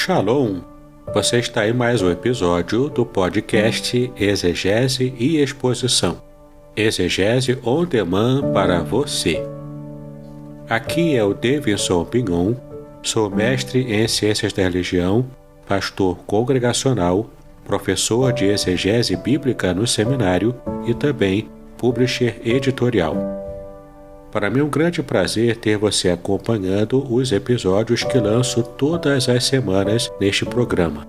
Shalom! Você está em mais um episódio do podcast Exegese e Exposição. Exegese on demand para você. Aqui é o Davidson Pignon, sou mestre em Ciências da Religião, pastor congregacional, professor de exegese bíblica no seminário e também publisher editorial. Para mim é um grande prazer ter você acompanhando os episódios que lanço todas as semanas neste programa.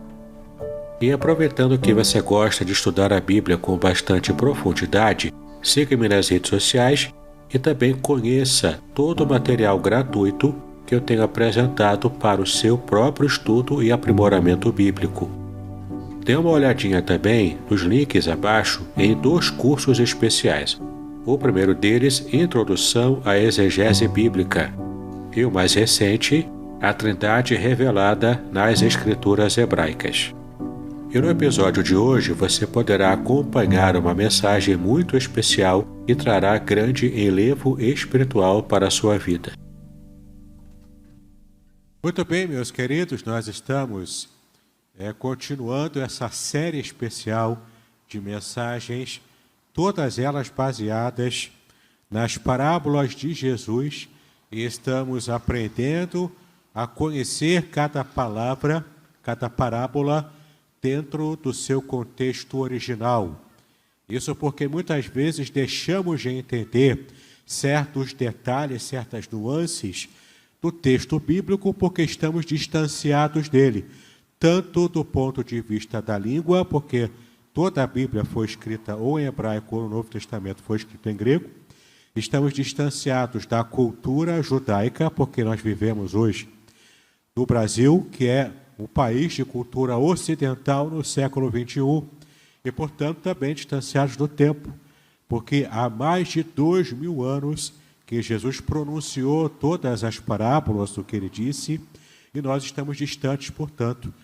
E aproveitando que você gosta de estudar a Bíblia com bastante profundidade, siga-me nas redes sociais e também conheça todo o material gratuito que eu tenho apresentado para o seu próprio estudo e aprimoramento bíblico. Dê uma olhadinha também nos links abaixo em 2 cursos especiais. O primeiro deles, Introdução à Exegese Bíblica, e o mais recente, A Trindade Revelada nas Escrituras Hebraicas. E no episódio de hoje você poderá acompanhar uma mensagem muito especial que trará grande enlevo espiritual para a sua vida. Muito bem, meus queridos, nós estamos continuando essa série especial de mensagens, todas elas baseadas nas parábolas de Jesus, e estamos aprendendo a conhecer cada palavra, cada parábola dentro do seu contexto original. Isso porque muitas vezes deixamos de entender certos detalhes, certas nuances do texto bíblico porque estamos distanciados dele, tanto do ponto de vista da língua, porque toda a Bíblia foi escrita ou em hebraico ou no Novo Testamento foi escrito em grego. Estamos distanciados da cultura judaica, porque nós vivemos hoje no Brasil, que é um país de cultura ocidental no século XXI, e, portanto, também distanciados do tempo, porque há mais de 2000 anos que Jesus pronunciou todas as parábolas do que ele disse, e nós estamos distantes, portanto,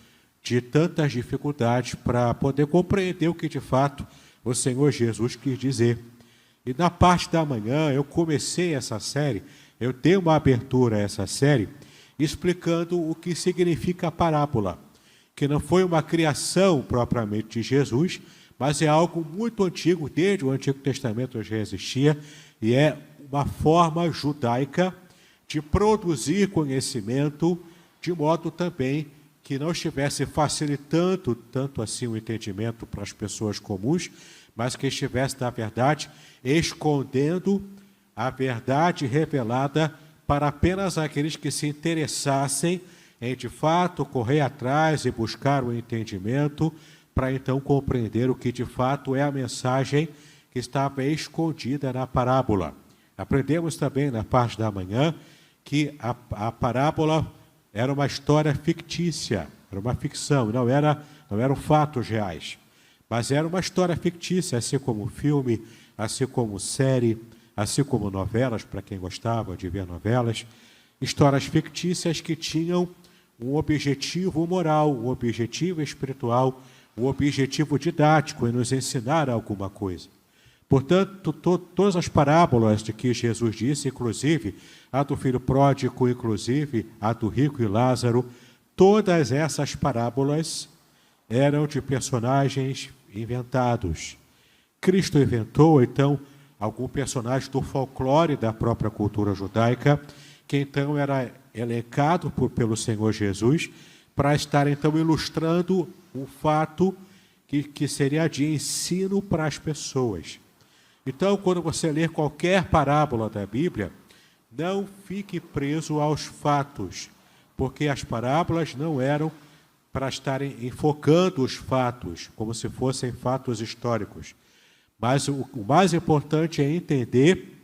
de tantas dificuldades para poder compreender o que de fato o Senhor Jesus quis dizer. E na parte da manhã eu comecei essa série, eu dei uma abertura a essa série, explicando o que significa a parábola, que não foi uma criação propriamente de Jesus, mas é algo muito antigo, desde o Antigo Testamento já existia, e é uma forma judaica de produzir conhecimento, de modo também que não estivesse facilitando tanto assim o entendimento para as pessoas comuns, mas que estivesse, na verdade, escondendo a verdade revelada para apenas aqueles que se interessassem em, de fato, correr atrás e buscar o entendimento, para então compreender o que, de fato, é a mensagem que estava escondida na parábola. Aprendemos também, na parte da manhã, que a parábola era uma história fictícia, era uma ficção, não eram fatos reais. Mas era uma história fictícia, assim como filme, assim como série, assim como novelas, para quem gostava de ver novelas. Histórias fictícias que tinham um objetivo moral, um objetivo espiritual, um objetivo didático, em nos ensinar alguma coisa. Portanto, todas as parábolas de que Jesus disse, inclusive a do filho pródigo, inclusive a do rico e Lázaro, todas essas parábolas eram de personagens inventados. Cristo inventou, então, algum personagem do folclore da própria cultura judaica, que então era elencado pelo Senhor Jesus, para estar então ilustrando um fato que seria de ensino para as pessoas. Então, quando você ler qualquer parábola da Bíblia, não fique preso aos fatos, porque as parábolas não eram para estarem enfocando os fatos, como se fossem fatos históricos. Mas o mais importante é entender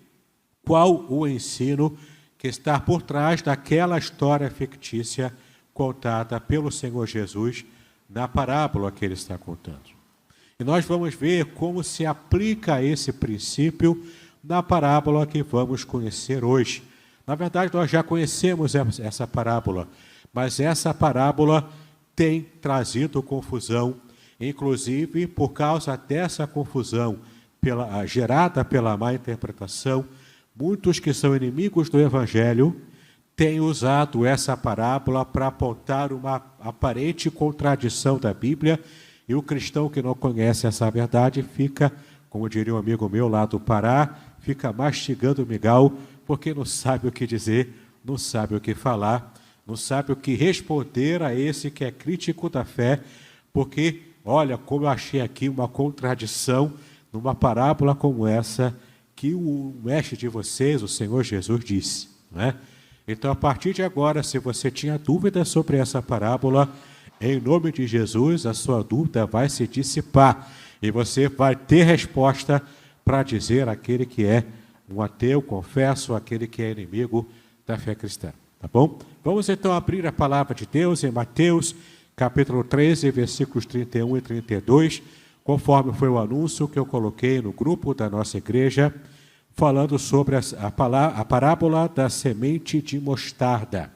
qual o ensino que está por trás daquela história fictícia contada pelo Senhor Jesus na parábola que ele está contando. E nós vamos ver como se aplica esse princípio na parábola que vamos conhecer hoje. Na verdade, nós já conhecemos essa parábola, mas essa parábola tem trazido confusão, inclusive por causa dessa confusão gerada pela má interpretação. Muitos que são inimigos do Evangelho tem usado essa parábola para apontar uma aparente contradição da Bíblia, e o cristão que não conhece essa verdade fica, como diria um amigo meu lá do Pará, fica mastigando migal, porque não sabe o que dizer, não sabe o que falar, não sabe o que responder a esse que é crítico da fé, porque, olha, como eu achei aqui uma contradição numa parábola como essa, que o mestre de vocês, o Senhor Jesus, disse, não é? Então, a partir de agora, se você tinha dúvida sobre essa parábola, em nome de Jesus, a sua dúvida vai se dissipar e você vai ter resposta para dizer àquele que é um ateu, confesso, aquele que é inimigo da fé cristã. Tá bom? Vamos então abrir a palavra de Deus em Mateus, capítulo 13, versículos 31 e 32, conforme foi o anúncio que eu coloquei no grupo da nossa igreja, falando sobre a parábola da semente de mostarda.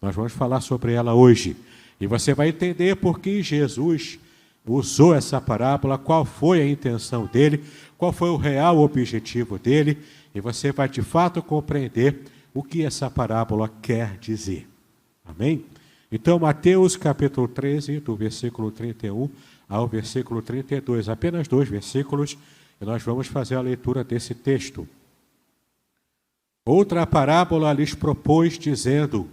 Nós vamos falar sobre ela hoje. E você vai entender por que Jesus usou essa parábola, qual foi a intenção dele, qual foi o real objetivo dele, e você vai de fato compreender o que essa parábola quer dizer. Amém? Então, Mateus capítulo 13, do versículo 31 ao versículo 32, apenas 2 versículos, e nós vamos fazer a leitura desse texto. Outra parábola lhes propôs, dizendo: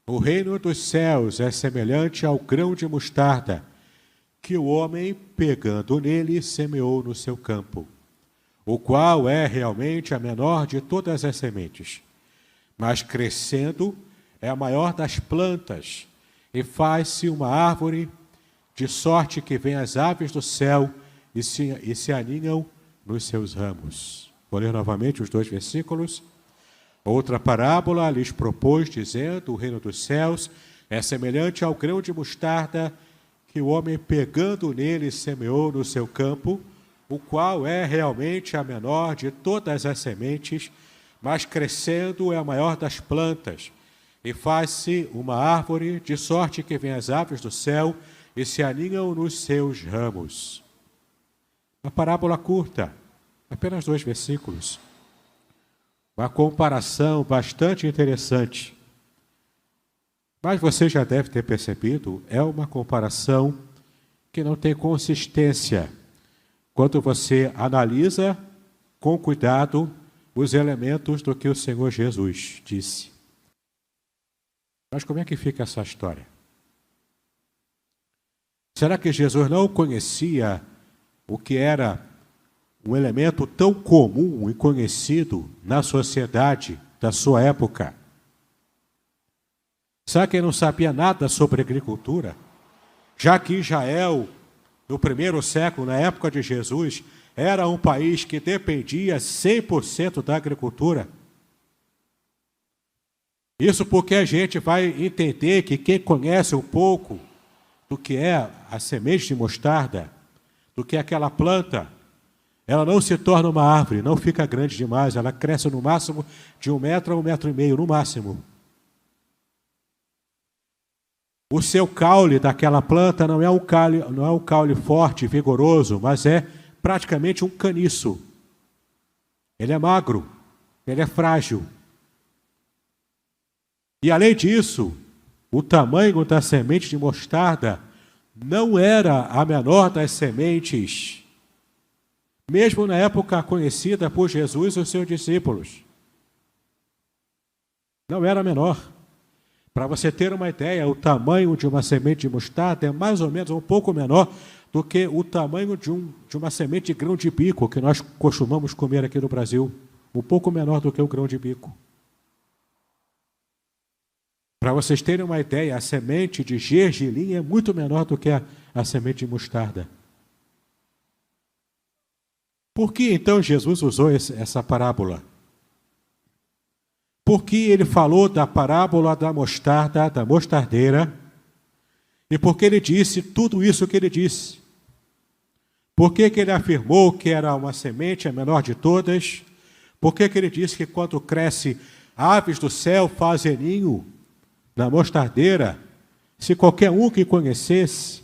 o reino dos céus é semelhante ao grão de mostarda, que o homem, pegando nele, semeou no seu campo, o qual é realmente a menor de todas as sementes, mas crescendo é a maior das plantas, e faz-se uma árvore, de sorte que vêm as aves do céu e se aninham nos seus ramos. Vou ler novamente os 2 versículos. Outra parábola lhes propôs, dizendo: o reino dos céus é semelhante ao grão de mostarda, que o homem, pegando nele, semeou no seu campo, o qual é realmente a menor de todas as sementes, mas crescendo é a maior das plantas, e faz-se uma árvore, de sorte que vêm as aves do céu e se aninham nos seus ramos. Uma parábola curta, apenas 2 versículos. Uma comparação bastante interessante. Mas você já deve ter percebido, é uma comparação que não tem consistência quando você analisa com cuidado os elementos do que o Senhor Jesus disse. Mas como é que fica essa história? Será que Jesus não conhecia o que era um elemento tão comum e conhecido na sociedade da sua época? Será que ele não sabia nada sobre agricultura? Já que Israel, no primeiro século, na época de Jesus, era um país que dependia 100% da agricultura. Isso porque a gente vai entender que quem conhece um pouco do que é a semente de mostarda, do que é aquela planta, ela não se torna uma árvore, não fica grande demais, ela cresce no máximo de 1 metro a 1,5 metros, no máximo. O seu caule daquela planta não é um caule forte, vigoroso, mas é praticamente um caniço. Ele é magro, ele é frágil. E além disso, o tamanho da semente de mostarda não era a menor das sementes, mesmo na época conhecida por Jesus e os seus discípulos. Não era menor. Para você ter uma ideia, o tamanho de uma semente de mostarda é mais ou menos um pouco menor do que o tamanho de uma semente de grão de bico, que nós costumamos comer aqui no Brasil. Um pouco menor do que o grão de bico. Para vocês terem uma ideia, a semente de gergelim é muito menor do que a semente de mostarda. Por que então Jesus usou essa parábola? Por que ele falou da parábola da mostarda, da mostardeira? E por que ele disse tudo isso que ele disse? Por que ele afirmou que era uma semente a menor de todas? Por que ele disse que quando cresce, aves do céu fazem ninho na mostardeira? Se qualquer um que conhecesse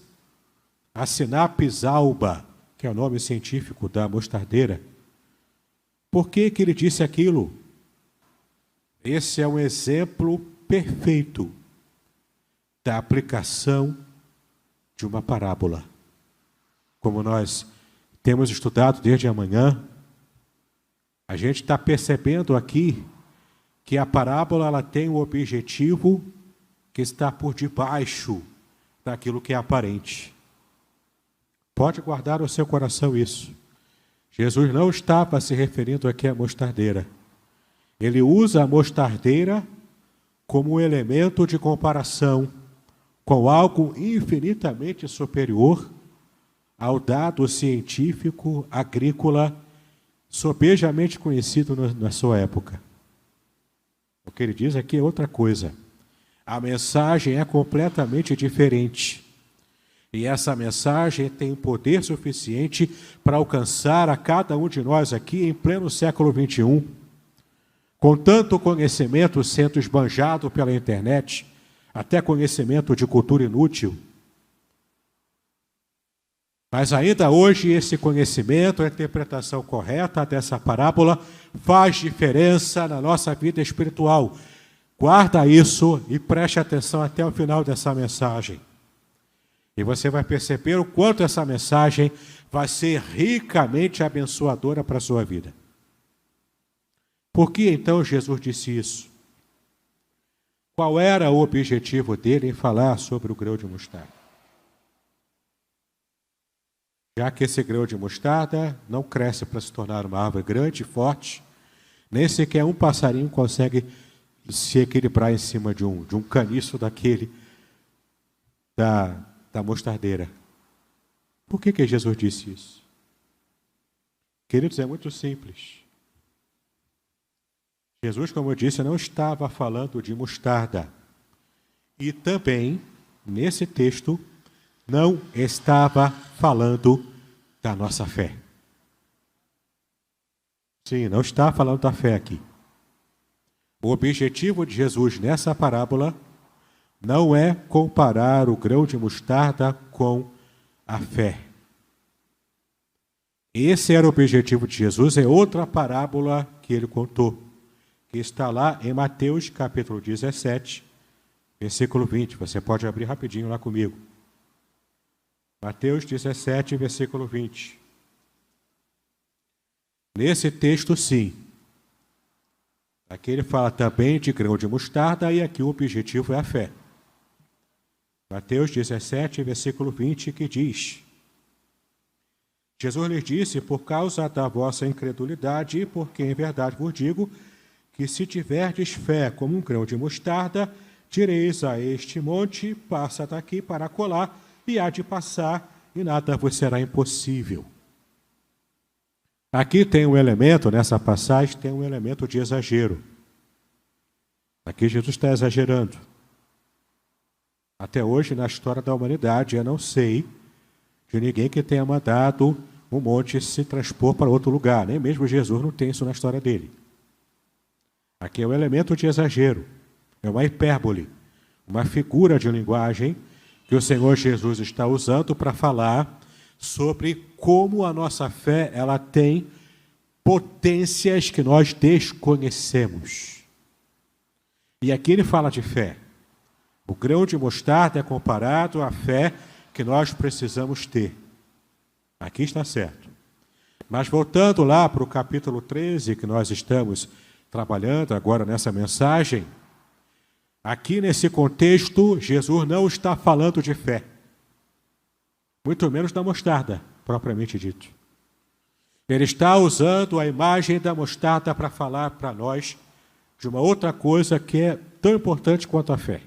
a Sinapis alba, que é o nome científico da mostardeira, por que ele disse aquilo? Esse é um exemplo perfeito da aplicação de uma parábola. Como nós temos estudado desde amanhã, a gente está percebendo aqui que a parábola ela tem um objetivo que está por debaixo daquilo que é aparente. Pode guardar no seu coração isso. Jesus não estava se referindo aqui à mostardeira. Ele usa a mostardeira como um elemento de comparação com algo infinitamente superior ao dado científico, agrícola, sobejamente conhecido na sua época. O que ele diz aqui é outra coisa. A mensagem é completamente diferente. E essa mensagem tem poder suficiente para alcançar a cada um de nós aqui em pleno século XXI. Com tanto conhecimento sendo esbanjado pela internet, até conhecimento de cultura inútil. Mas ainda hoje esse conhecimento, a interpretação correta dessa parábola faz diferença na nossa vida espiritual. Guarda isso e preste atenção até o final dessa mensagem. E você vai perceber o quanto essa mensagem vai ser ricamente abençoadora para a sua vida. Por que então Jesus disse isso? Qual era o objetivo dele em falar sobre o grão de mostarda? Já que esse grão de mostarda não cresce para se tornar uma árvore grande e forte, nem sequer um passarinho consegue se equilibrar em cima de um caniço daquele da mostardeira. Por que Jesus disse isso? Queridos, é muito simples. Jesus, como eu disse, não estava falando de mostarda. E também, nesse texto, não estava falando da nossa fé. Sim, não está falando da fé aqui. O objetivo de Jesus nessa parábola não é comparar o grão de mostarda com a fé. Esse era o objetivo de Jesus, é outra parábola que ele contou, que está lá em Mateus capítulo 17, versículo 20. Você pode abrir rapidinho lá comigo. Mateus 17, versículo 20. Nesse texto, sim. Aqui ele fala também de grão de mostarda e aqui o objetivo é a fé. Mateus 17, versículo 20, que diz: Jesus lhes disse, por causa da vossa incredulidade, porque em verdade vos digo, que se tiverdes fé como um grão de mostarda, direis a este monte, passa daqui para acolá, e há de passar, e nada vos será impossível. Aqui tem um elemento, nessa passagem, tem um elemento de exagero. Aqui Jesus está exagerando. Até hoje, na história da humanidade, eu não sei de ninguém que tenha mandado um monte se transpor para outro lugar. Nem mesmo Jesus não tem isso na história dele. Aqui é um elemento de exagero. É uma hipérbole, uma figura de linguagem que o Senhor Jesus está usando para falar sobre como a nossa fé ela tem potências que nós desconhecemos. E aqui ele fala de fé. O grão de mostarda é comparado à fé que nós precisamos ter. Aqui está certo. Mas voltando lá para o capítulo 13, que nós estamos trabalhando agora nessa mensagem, aqui nesse contexto, Jesus não está falando de fé. Muito menos da mostarda, propriamente dito. Ele está usando a imagem da mostarda para falar para nós de uma outra coisa que é tão importante quanto a fé.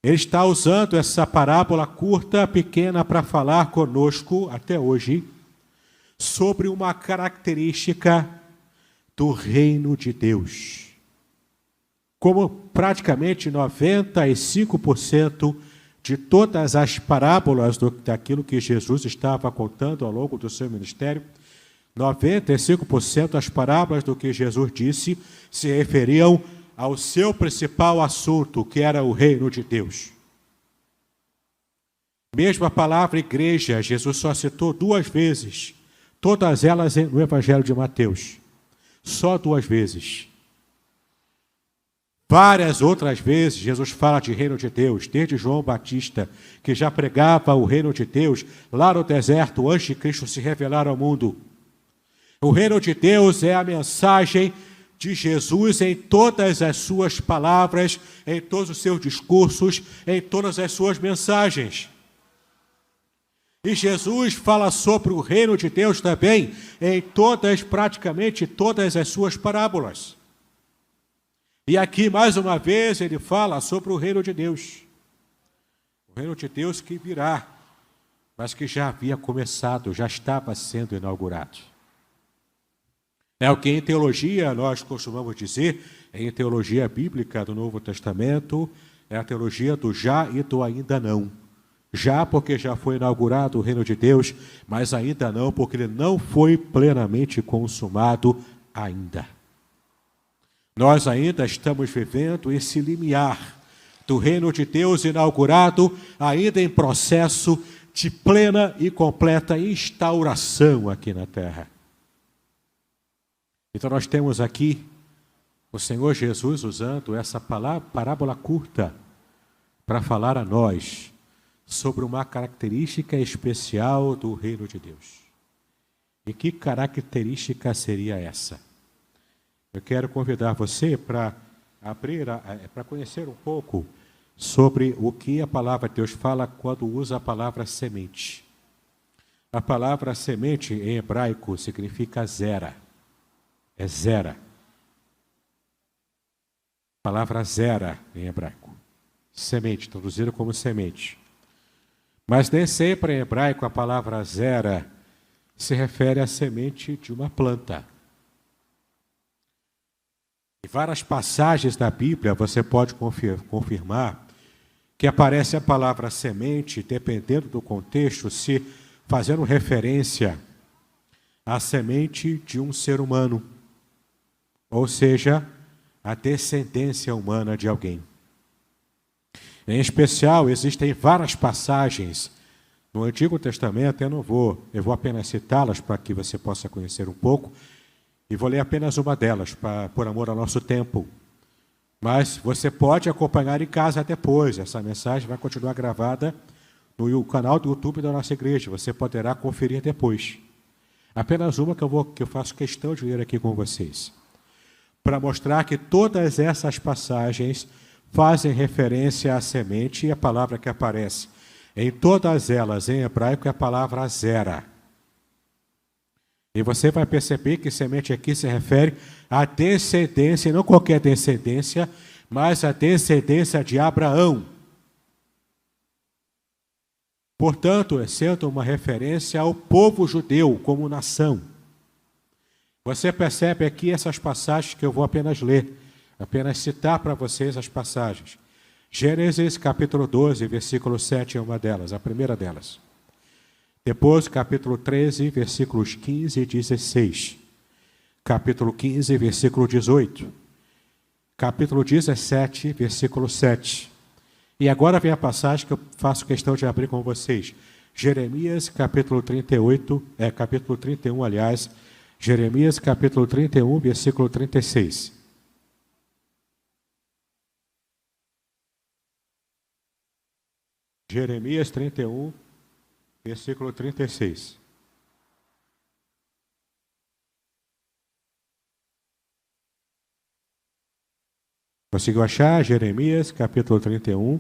Ele está usando essa parábola curta, pequena, para falar conosco, até hoje, sobre uma característica do reino de Deus. Como praticamente 95% de todas as parábolas daquilo que Jesus estava contando ao longo do seu ministério, 95% das parábolas do que Jesus disse se referiam ao seu principal assunto, que era o reino de Deus. Mesmo a palavra igreja, Jesus só citou 2 vezes, todas elas no Evangelho de Mateus. Só 2 vezes. Várias outras vezes, Jesus fala de reino de Deus, desde João Batista, que já pregava o reino de Deus lá no deserto, antes de Cristo se revelar ao mundo. O reino de Deus é a mensagem de Jesus em todas as suas palavras, em todos os seus discursos, em todas as suas mensagens. E Jesus fala sobre o reino de Deus também em praticamente todas as suas parábolas. E aqui, mais uma vez, ele fala sobre o reino de Deus. O reino de Deus que virá, mas que já havia começado, já estava sendo inaugurado. É o que em teologia nós costumamos dizer, em teologia bíblica do Novo Testamento, é a teologia do já e do ainda não. Já porque já foi inaugurado o reino de Deus, mas ainda não porque ele não foi plenamente consumado ainda. Nós ainda estamos vivendo esse limiar do reino de Deus inaugurado, ainda em processo de plena e completa instauração aqui na terra. Então nós temos aqui o Senhor Jesus usando essa parábola curta para falar a nós sobre uma característica especial do reino de Deus. E que característica seria essa? Eu quero convidar você para para conhecer um pouco sobre o que a palavra de Deus fala quando usa a palavra semente. A palavra semente em hebraico significa zera. É zera. A palavra zera em hebraico. Semente, traduzido como semente. Mas nem sempre em hebraico a palavra zera se refere à semente de uma planta. Em várias passagens da Bíblia você pode confirmar que aparece a palavra semente, dependendo do contexto, se fazendo referência à semente de um ser humano, ou seja, a descendência humana de alguém. Em especial, existem várias passagens no Antigo Testamento, eu vou apenas citá-las para que você possa conhecer um pouco, e vou ler apenas uma delas, por amor ao nosso tempo. Mas você pode acompanhar em casa depois, essa mensagem vai continuar gravada no canal do YouTube da nossa igreja, você poderá conferir depois. Apenas uma que eu faço questão de ler aqui com vocês, para mostrar que todas essas passagens fazem referência à semente, e a palavra que aparece em todas elas em hebraico é a palavra zera. E você vai perceber que semente aqui se refere à descendência, não qualquer descendência, mas a descendência de Abraão. Portanto, sendo uma referência ao povo judeu como nação. Você percebe aqui essas passagens que eu vou apenas ler, apenas citar para vocês as passagens. Gênesis capítulo 12, versículo 7 é uma delas, a primeira delas. Depois, capítulo 13, versículos 15 e 16. Capítulo 15, versículo 18. Capítulo 17, versículo 7. E agora vem a passagem que eu faço questão de abrir com vocês. Jeremias, capítulo 38, capítulo 31, aliás. Jeremias, capítulo 31, versículo 36. Jeremias 31, versículo 36. Conseguiu achar? Jeremias, capítulo 31,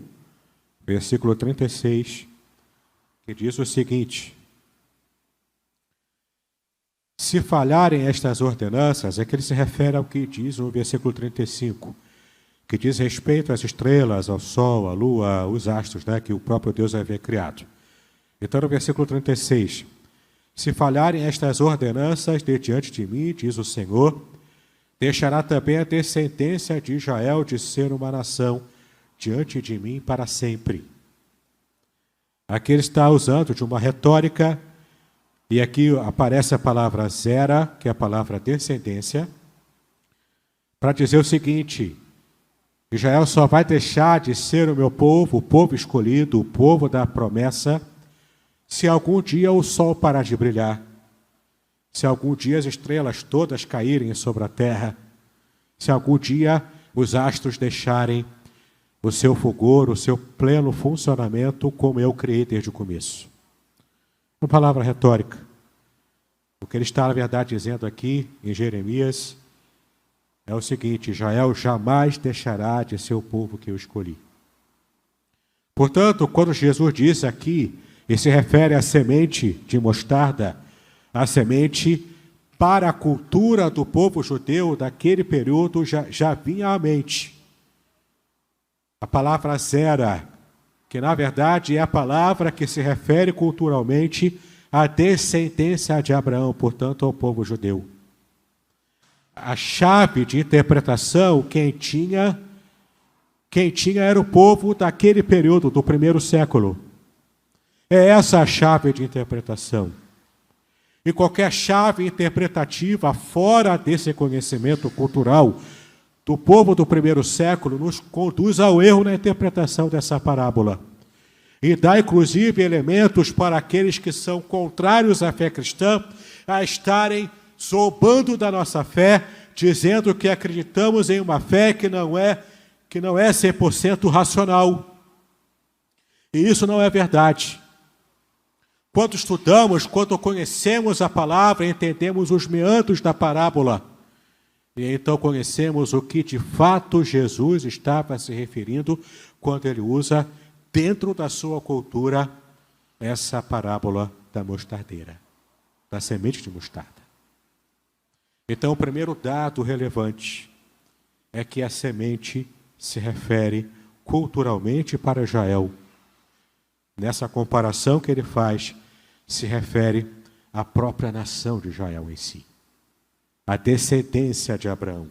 versículo 36, que diz o seguinte: se falharem estas ordenanças, é que ele se refere ao que diz no versículo 35, que diz respeito às estrelas, ao sol, à lua, os astros, que o próprio Deus havia criado. Então, no versículo 36, se falharem estas ordenanças de diante de mim, diz o Senhor, deixará também a descendência de Israel de ser uma nação diante de mim para sempre. Aqui ele está usando de uma retórica, e aqui aparece a palavra zera, que é a palavra descendência, para dizer o seguinte: Israel só vai deixar de ser o meu povo, o povo escolhido, o povo da promessa, se algum dia o sol parar de brilhar, se algum dia as estrelas todas caírem sobre a terra, se algum dia os astros deixarem o seu fulgor, o seu pleno funcionamento, como eu criei desde o começo. Uma palavra retórica. O que ele está, na verdade, dizendo aqui em Jeremias é o seguinte: Israel jamais deixará de ser o povo que eu escolhi. Portanto, quando Jesus diz aqui, e se refere à semente de mostarda, a semente para a cultura do povo judeu daquele período já vinha à mente. A palavra zera, que na verdade é a palavra que se refere culturalmente à descendência de Abraão, portanto ao povo judeu. A chave de interpretação, quem tinha era o povo daquele período, do primeiro século. É essa a chave de interpretação. E qualquer chave interpretativa fora desse conhecimento cultural do povo do primeiro século nos conduz ao erro na interpretação dessa parábola. E dá, inclusive, elementos para aqueles que são contrários à fé cristã a estarem zombando da nossa fé, dizendo que acreditamos em uma fé que não é 100% racional. E isso não é verdade. Quando estudamos, quando conhecemos a palavra, entendemos os meandros da parábola. E então conhecemos o que de fato Jesus estava se referindo quando ele usa, dentro da sua cultura, essa parábola da mostardeira, da semente de mostarda. Então, o primeiro dado relevante é que a semente se refere culturalmente para Israel. Nessa comparação que ele faz, se refere à própria nação de Israel em si, a descendência de Abraão.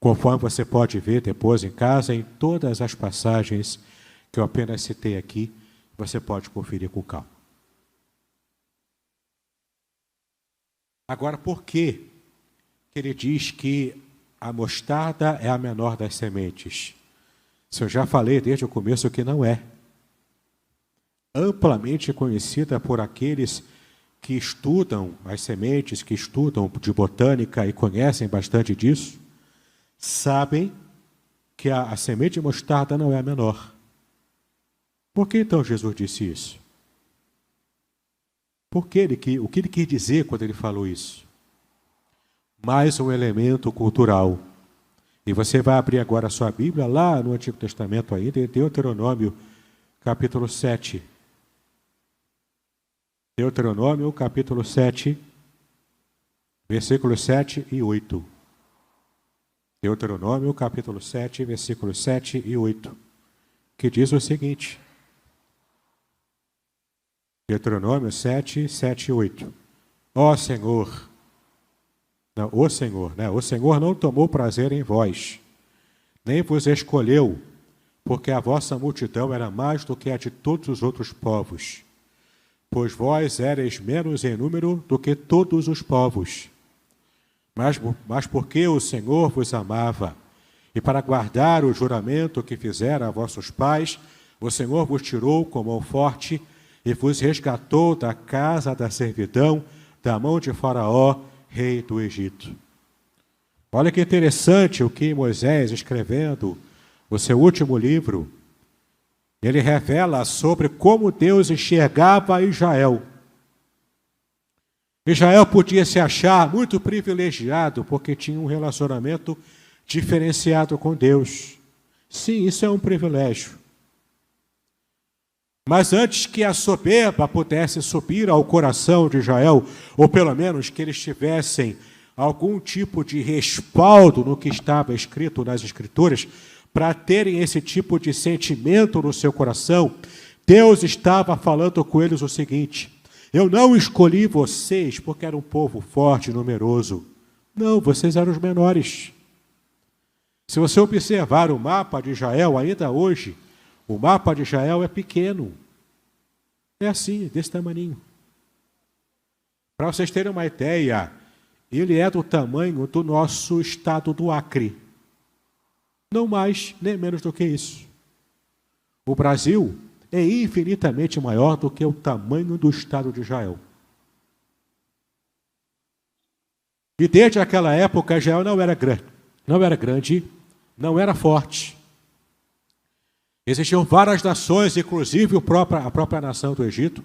Conforme você pode ver depois em casa, em todas as passagens que eu apenas citei aqui, você pode conferir com calma. Agora, por que ele diz que a mostarda é a menor das sementes? Se eu já falei desde o começo que não é. Amplamente conhecida por aqueles que estudam as sementes, que estudam de botânica e conhecem bastante disso, sabem que a semente de mostarda não é a menor. Por que então Jesus disse isso? O que ele quis dizer quando ele falou isso? Mais um elemento cultural. E você vai abrir agora a sua Bíblia, lá no Antigo Testamento ainda, em Deuteronômio, capítulo 7. Deuteronômio, capítulo 7, versículos 7 e 8. Deuteronômio, capítulo 7, versículos 7 e 8, que diz o seguinte. Deuteronômio 7, 7 e 8. O Senhor não tomou prazer em vós, nem vos escolheu, porque a vossa multidão era mais do que a de todos os outros povos. Pois vós éreis menos em número do que todos os povos. Mas porque o Senhor vos amava, e para guardar o juramento que fizera a vossos pais, o Senhor vos tirou com mão forte e vos resgatou da casa da servidão, da mão de Faraó, rei do Egito. Olha que interessante o que Moisés, escrevendo o seu último livro, ele revela sobre como Deus enxergava Israel. Israel podia se achar muito privilegiado porque tinha um relacionamento diferenciado com Deus. Sim, isso é um privilégio. Mas antes que a soberba pudesse subir ao coração de Israel, ou pelo menos que eles tivessem algum tipo de respaldo no que estava escrito nas Escrituras, para terem esse tipo de sentimento no seu coração, Deus estava falando com eles o seguinte: eu não escolhi vocês porque era um povo forte e numeroso. Não, vocês eram os menores. Se você observar o mapa de Israel, ainda hoje, o mapa de Israel é pequeno. É assim, desse tamaninho. Para vocês terem uma ideia, ele é do tamanho do nosso estado do Acre. Não mais, nem menos do que isso. O Brasil é infinitamente maior do que o tamanho do Estado de Israel. E desde aquela época, Israel não era grande, não era forte. Existiam várias nações, inclusive a própria nação do Egito,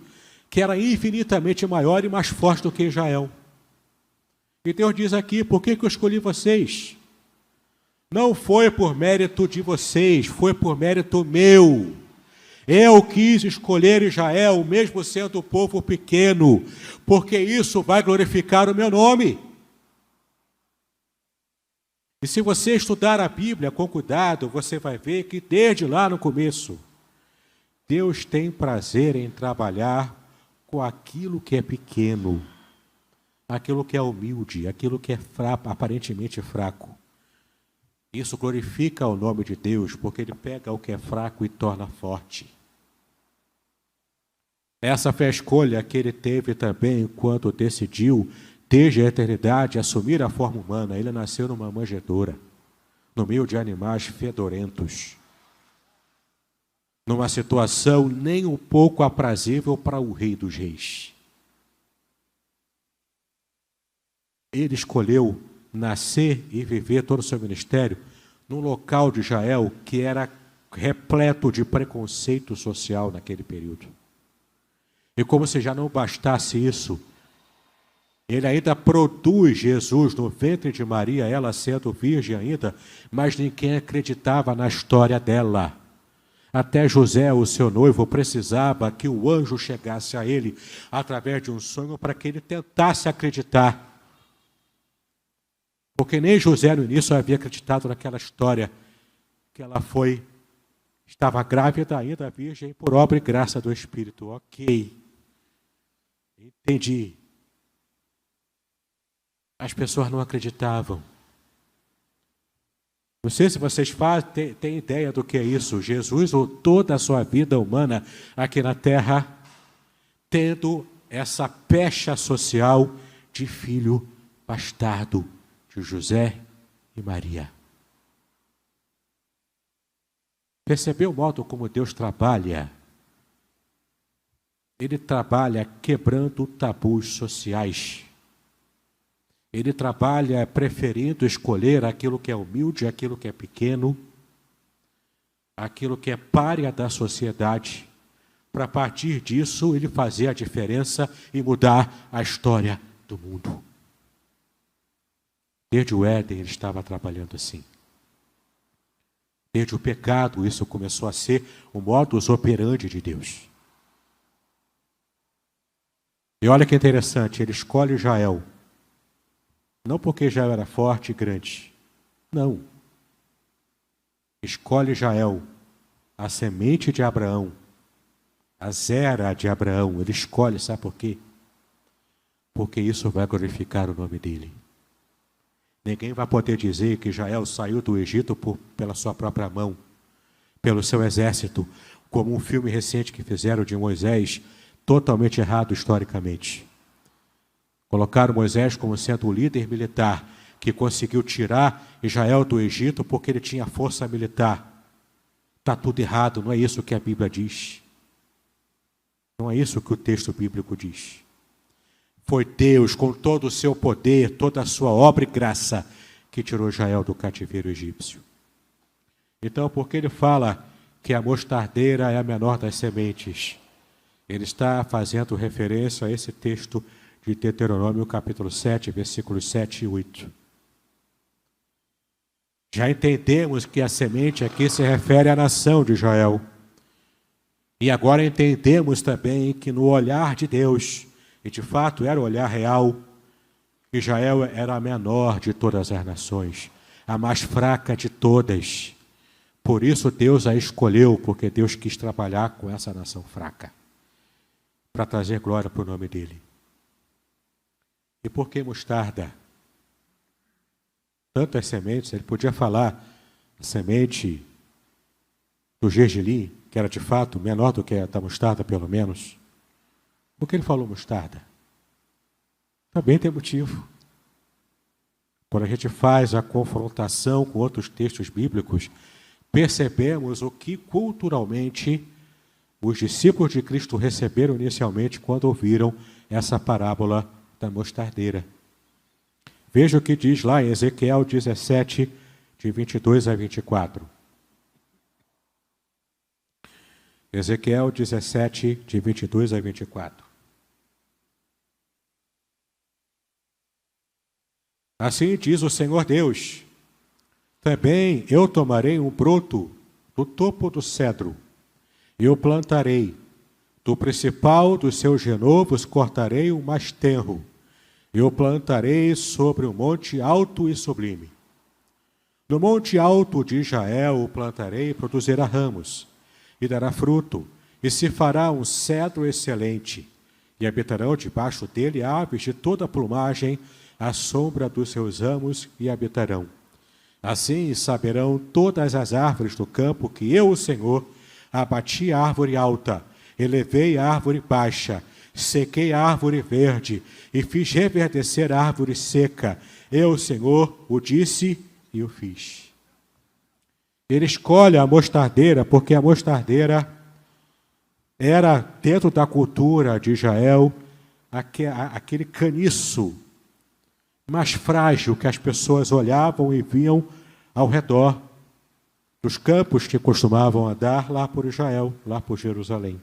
que era infinitamente maior e mais forte do que Israel. E Deus diz aqui, por que eu escolhi vocês? Não foi por mérito de vocês, foi por mérito meu. Eu quis escolher Israel, mesmo sendo um povo pequeno, porque isso vai glorificar o meu nome. E se você estudar a Bíblia com cuidado, você vai ver que desde lá no começo, Deus tem prazer em trabalhar com aquilo que é pequeno, aquilo que é humilde, aquilo que é aparentemente fraco. Isso glorifica o nome de Deus, porque Ele pega o que é fraco e torna forte. Essa foi a escolha que Ele teve também quando decidiu, desde a eternidade, assumir a forma humana. Ele nasceu numa manjedoura, no meio de animais fedorentos, numa situação nem um pouco aprazível para o Rei dos Reis. Ele escolheu nascer e viver todo o seu ministério num local de Israel que era repleto de preconceito social naquele período. E como se já não bastasse isso, ele ainda produz Jesus no ventre de Maria, ela sendo virgem ainda, mas ninguém acreditava na história dela. Até José, o seu noivo, precisava que o anjo chegasse a ele através de um sonho para que ele tentasse acreditar. Porque nem José no início havia acreditado naquela história, que ela estava grávida ainda, virgem, por obra e graça do Espírito. Ok, entendi. As pessoas não acreditavam. Não sei se vocês têm ideia do que é isso. Jesus, ou toda a sua vida humana aqui na terra, tendo essa pecha social de filho bastardo de José e Maria. Percebeu o modo como Deus trabalha? Ele trabalha quebrando tabus sociais. Ele trabalha preferindo escolher aquilo que é humilde, aquilo que é pequeno, aquilo que é pária da sociedade, para a partir disso ele fazer a diferença e mudar a história do mundo. Desde o Éden ele estava trabalhando assim. Desde o pecado isso começou a ser o modus operandi de Deus. E olha que interessante, ele escolhe Israel. Não porque Israel era forte e grande. Não. Escolhe Israel, a semente de Abraão, a zera de Abraão. Ele escolhe, sabe por quê? Porque isso vai glorificar o nome dele. Ninguém vai poder dizer que Israel saiu do Egito pela sua própria mão, pelo seu exército, como um filme recente que fizeram de Moisés, totalmente errado historicamente. Colocaram Moisés como sendo o líder militar que conseguiu tirar Israel do Egito porque ele tinha força militar. Está tudo errado, não é isso que a Bíblia diz. Não é isso que o texto bíblico diz. Foi Deus, com todo o seu poder, toda a sua obra e graça, que tirou Israel do cativeiro egípcio. Então, porque ele fala que a mostardeira é a menor das sementes, ele está fazendo referência a esse texto de Deuteronômio, capítulo 7, versículos 7 e 8. Já entendemos que a semente aqui se refere à nação de Israel. E agora entendemos também que no olhar de Deus, e de fato era o olhar real, Israel era a menor de todas as nações, a mais fraca de todas. Por isso Deus a escolheu, porque Deus quis trabalhar com essa nação fraca, para trazer glória para o nome dele. E por que mostarda? Tantas sementes, ele podia falar a semente do gergelim, que era de fato menor do que a da mostarda, pelo menos. Por que ele falou mostarda? Também tem motivo. Quando a gente faz a confrontação com outros textos bíblicos, percebemos o que culturalmente os discípulos de Cristo receberam inicialmente quando ouviram essa parábola da mostardeira. Veja o que diz lá em Ezequiel 17, de 22 a 24. Ezequiel 17, de 22 a 24. Assim diz o Senhor Deus: também eu tomarei um broto do topo do cedro, e o plantarei. Do principal dos seus renovos cortarei o mais tenro, e o plantarei sobre um monte alto e sublime. No monte alto de Israel o plantarei e produzirá ramos, e dará fruto, e se fará um cedro excelente, e habitarão debaixo dele aves de toda a plumagem, à sombra dos seus ramos, e habitarão. Assim saberão todas as árvores do campo que eu, o Senhor, abati a árvore alta, elevei a árvore baixa, sequei a árvore verde, e fiz reverdecer a árvore seca. Eu, o Senhor, o disse e o fiz. Ele escolhe a mostardeira, porque a mostardeira era, dentro da cultura de Israel, aquele caniço mais frágil que as pessoas olhavam e viam ao redor dos campos que costumavam andar lá por Israel, lá por Jerusalém.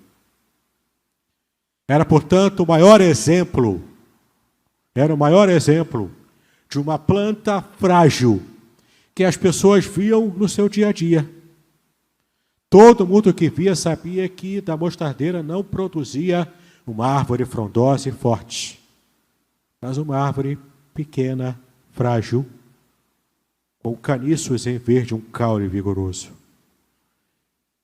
Era, portanto, o maior exemplo de uma planta frágil que as pessoas viam no seu dia a dia. Todo mundo que via sabia que da mostardeira não produzia uma árvore frondosa e forte, mas uma árvore pequena, frágil, com caniços em vez de um caule vigoroso.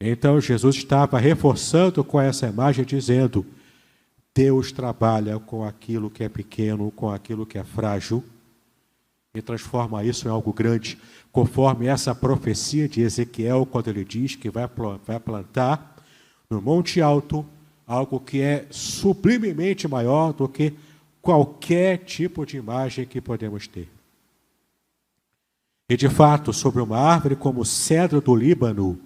Então Jesus estava reforçando com essa imagem, dizendo: Deus trabalha com aquilo que é pequeno, com aquilo que é frágil, e transforma isso em algo grande, conforme essa profecia de Ezequiel, quando ele diz que vai plantar no monte alto algo que é sublimemente maior do que qualquer tipo de imagem que podemos ter. E de fato, sobre uma árvore como o cedro do Líbano,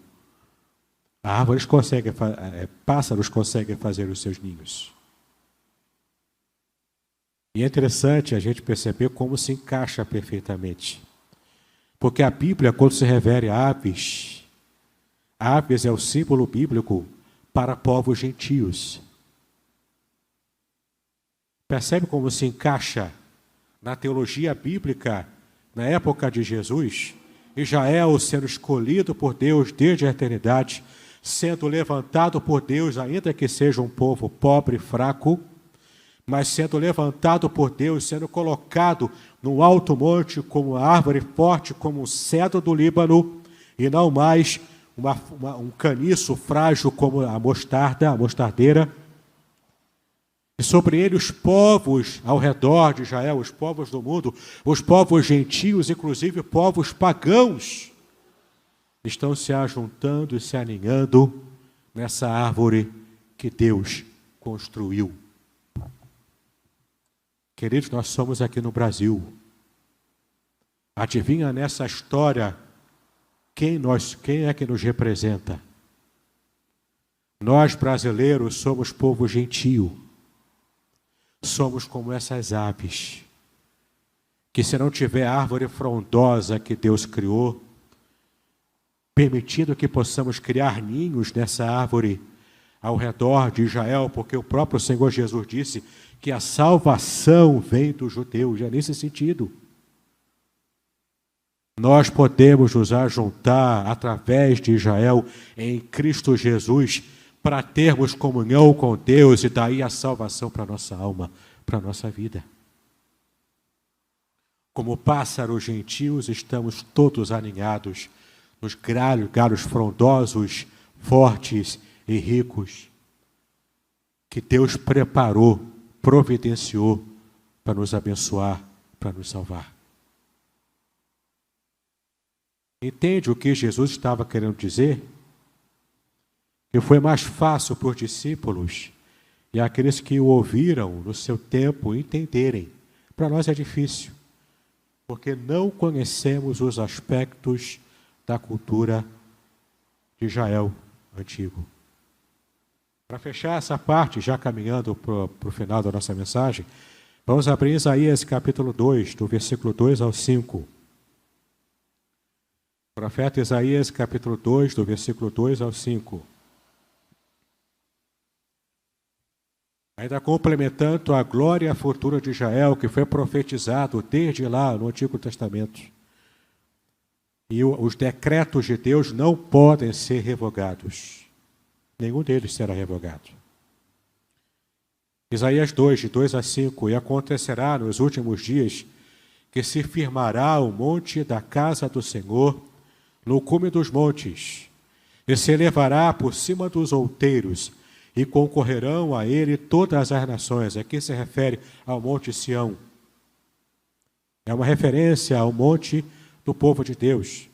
pássaros conseguem fazer os seus ninhos. E é interessante a gente perceber como se encaixa perfeitamente. Porque a Bíblia, quando se refere a aves, aves é o símbolo bíblico para povos gentios. Percebe como se encaixa na teologia bíblica, na época de Jesus? Israel sendo escolhido por Deus desde a eternidade, sendo levantado por Deus, ainda que seja um povo pobre e fraco, mas sendo levantado por Deus, sendo colocado no alto monte como uma árvore forte, como o cedro do Líbano, e não mais um caniço frágil como a mostardeira. E sobre ele os povos ao redor de Israel, os povos do mundo, os povos gentios, inclusive povos pagãos, estão se ajuntando e se aninhando nessa árvore que Deus construiu. Queridos, nós somos aqui no Brasil. Adivinha nessa história quem é que nos representa? Nós, brasileiros, somos povo gentio. Somos como essas aves, que se não tiver árvore frondosa que Deus criou, permitindo que possamos criar ninhos nessa árvore ao redor de Israel, porque o próprio Senhor Jesus disse que a salvação vem dos judeus, é nesse sentido. Nós podemos nos ajuntar através de Israel em Cristo Jesus para termos comunhão com Deus e daí a salvação para a nossa alma, para a nossa vida. Como pássaros gentios, estamos todos aninhados nos galhos frondosos, fortes e ricos que Deus preparou, providenciou para nos abençoar, para nos salvar. Entende o que Jesus estava querendo dizer? Que foi mais fácil para os discípulos e aqueles que o ouviram no seu tempo entenderem. Para nós é difícil, porque não conhecemos os aspectos da cultura de Israel antigo. Para fechar essa parte, já caminhando para o final da nossa mensagem, vamos abrir Isaías capítulo 2, do versículo 2 ao 5. Profeta Isaías, capítulo 2, do versículo 2 ao 5. Ainda complementando a glória futura de Israel, que foi profetizado desde lá no Antigo Testamento. E os decretos de Deus não podem ser revogados. Nenhum deles será revogado. Isaías 2, de 2 a 5. E acontecerá nos últimos dias que se firmará o monte da casa do Senhor no cume dos montes, e se elevará por cima dos outeiros, e concorrerão a ele todas as nações. Aqui se refere ao Monte Sião. É uma referência ao monte do povo de Deus.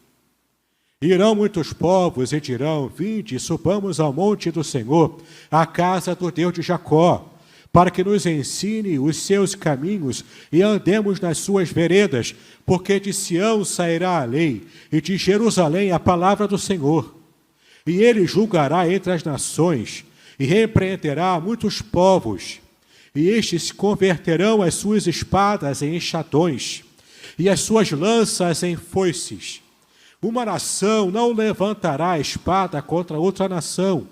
Irão muitos povos e dirão: vinde, subamos ao monte do Senhor, à casa do Deus de Jacó, para que nos ensine os seus caminhos e andemos nas suas veredas, porque de Sião sairá a lei, e de Jerusalém a palavra do Senhor. E ele julgará entre as nações, e repreenderá muitos povos, e estes se converterão as suas espadas em enxadões, e as suas lanças em foices. Uma nação não levantará a espada contra outra nação,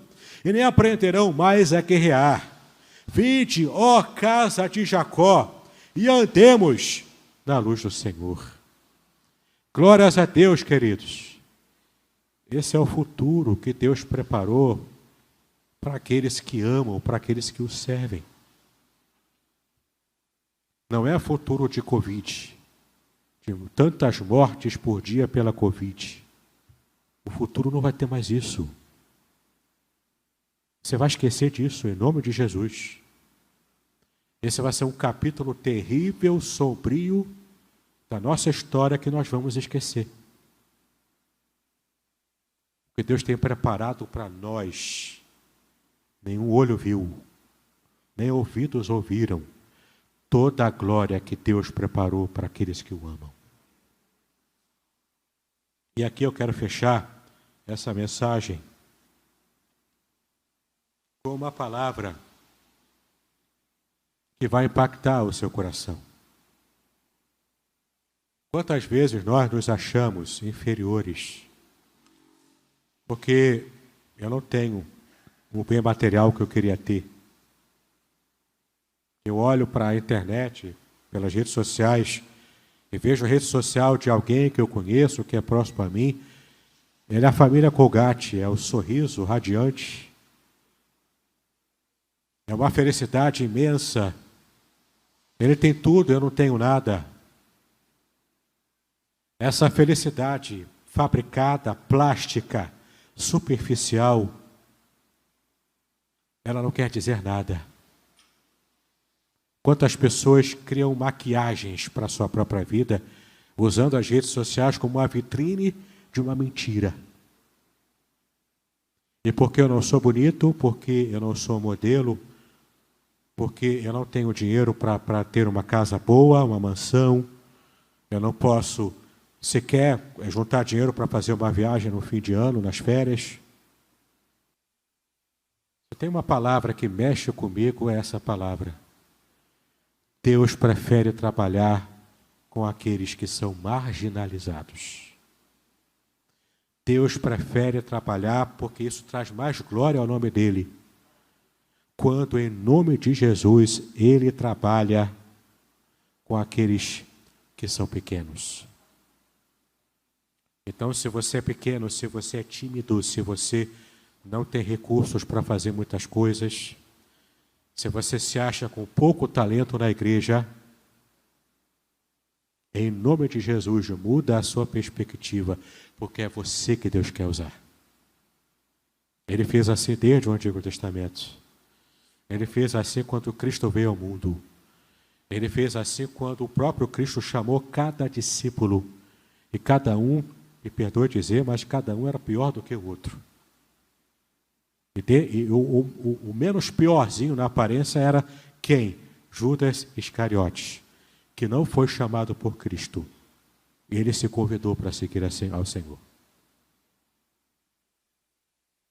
e nem aprenderão mais a guerrear. Vinde, ó casa de Jacó, e andemos na luz do Senhor. Glórias a Deus, queridos. Esse é o futuro que Deus preparou para aqueles que amam, para aqueles que o servem. Não é futuro de Covid, de tantas mortes por dia pela Covid. O futuro não vai ter mais isso. Você vai esquecer disso, em nome de Jesus. Esse vai ser um capítulo terrível, sombrio, da nossa história que nós vamos esquecer. O que Deus tem preparado para nós, nenhum olho viu, nem ouvidos ouviram, toda a glória que Deus preparou para aqueles que o amam. E aqui eu quero fechar essa mensagem com uma palavra que vai impactar o seu coração. Quantas vezes nós nos achamos inferiores porque eu não tenho o bem material que eu queria ter. Eu olho para a internet, pelas redes sociais, e vejo a rede social de alguém que eu conheço, que é próximo a mim. Ele é a família Colgate, é o sorriso radiante. É uma felicidade imensa. Ele tem tudo, eu não tenho nada. Essa felicidade fabricada, plástica, superficial, ela não quer dizer nada. Quantas pessoas criam maquiagens para a sua própria vida, usando as redes sociais como uma vitrine de uma mentira. E porque eu não sou bonito, porque eu não sou modelo, porque eu não tenho dinheiro para ter uma casa boa, uma mansão, eu não posso sequer juntar dinheiro para fazer uma viagem no fim de ano, nas férias. Se tem uma palavra que mexe comigo, é essa palavra. Deus prefere trabalhar com aqueles que são marginalizados. Deus prefere trabalhar porque isso traz mais glória ao nome dele. Quando, em nome de Jesus, ele trabalha com aqueles que são pequenos. Então, se você é pequeno, se você é tímido, se você não tem recursos para fazer muitas coisas, se você se acha com pouco talento na igreja, em nome de Jesus, muda a sua perspectiva, porque é você que Deus quer usar. Ele fez assim desde o Antigo Testamento. Ele fez assim quando Cristo veio ao mundo. Ele fez assim quando o próprio Cristo chamou cada discípulo. E cada um, me perdoe dizer, mas cada um era pior do que o outro. E o menos piorzinho na aparência era quem? Judas Iscariotes, que não foi chamado por Cristo. Ele se convidou para seguir ao Senhor.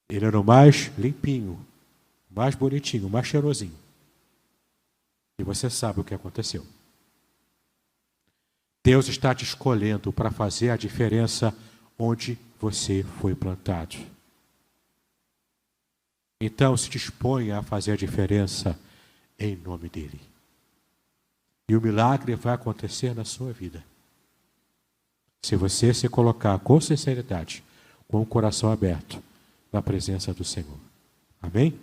Ele era o mais limpinho, mais bonitinho, mais cheirosinho. E você sabe o que aconteceu. Deus está te escolhendo para fazer a diferença onde você foi plantado. Então se disponha a fazer a diferença em nome dele. E o milagre vai acontecer na sua vida. Se você se colocar com sinceridade, com o coração aberto, na presença do Senhor. Amém?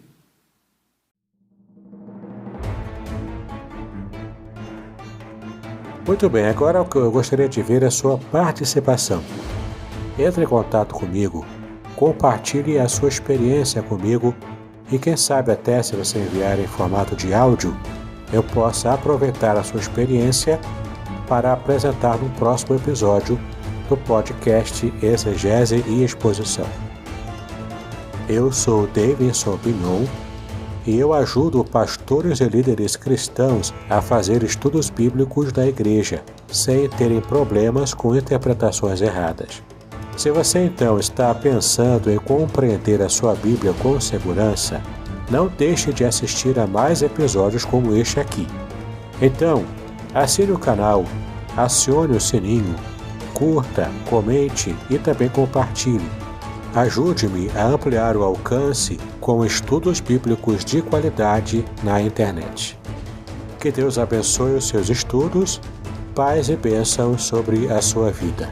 Muito bem, agora o que eu gostaria de ver é a sua participação. Entre em contato comigo, compartilhe a sua experiência comigo e quem sabe até se você enviar em formato de áudio, eu possa aproveitar a sua experiência para apresentar no próximo episódio do podcast Exegese e Exposição. Eu sou Davidson Pignon e eu ajudo pastores e líderes cristãos a fazer estudos bíblicos da igreja, sem terem problemas com interpretações erradas. Se você então está pensando em compreender a sua Bíblia com segurança, não deixe de assistir a mais episódios como este aqui. Então, assine o canal, acione o sininho, curta, comente e também compartilhe. Ajude-me a ampliar o alcance com estudos bíblicos de qualidade na internet. Que Deus abençoe os seus estudos, paz e bênção sobre a sua vida.